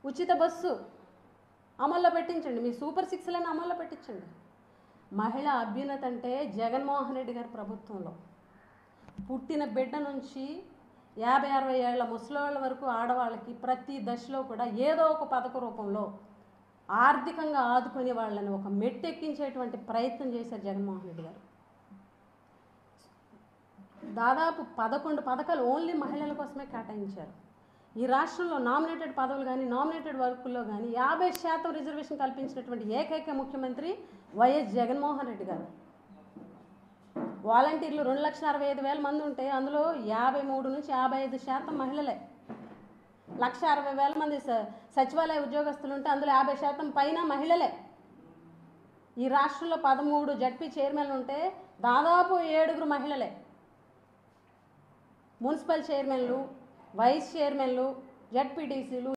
ఉచిత బస్సు అమల్లో పెట్టించండి, మీ సూపర్ 6లను అమల్లో పెట్టించండి. మహిళా అభ్యున్నత అంటే జగన్మోహన్ రెడ్డి గారి ప్రభుత్వంలో పుట్టిన బిడ్డ నుంచి 50-60 ఏళ్ల ముసలోళ్ళ వరకు ఆడవాళ్ళకి ప్రతి దశలో కూడా ఏదో ఒక పథక రూపంలో ఆర్థికంగా ఆదుకునే వాళ్ళని ఒక మెట్టెక్కించేటువంటి ప్రయత్నం చేశారు జగన్మోహన్ రెడ్డి గారు. దాదాపు 11 పథకాలు ఓన్లీ మహిళల కోసమే కేటాయించారు. ఈ రాష్ట్రంలో నామినేటెడ్ పదవులు కానీ నామినేటెడ్ వర్కుల్లో కానీ 50% రిజర్వేషన్ కల్పించినటువంటి ఏకైక ముఖ్యమంత్రి వైఎస్ జగన్మోహన్ రెడ్డి గారు. వాలంటీర్లు 2,65,000 మంది ఉంటే అందులో 53 నుంచి 55% మహిళలే. 1,60,000 మంది సచివాలయ ఉద్యోగస్తులు ఉంటే అందులో 50% పైన మహిళలే. ఈ రాష్ట్రంలో 13 జడ్పీ చైర్మన్లు ఉంటే దాదాపు 7 మహిళలే. మున్సిపల్ చైర్మన్లు, వైస్ చైర్మన్లు, జడ్పీటీసీలు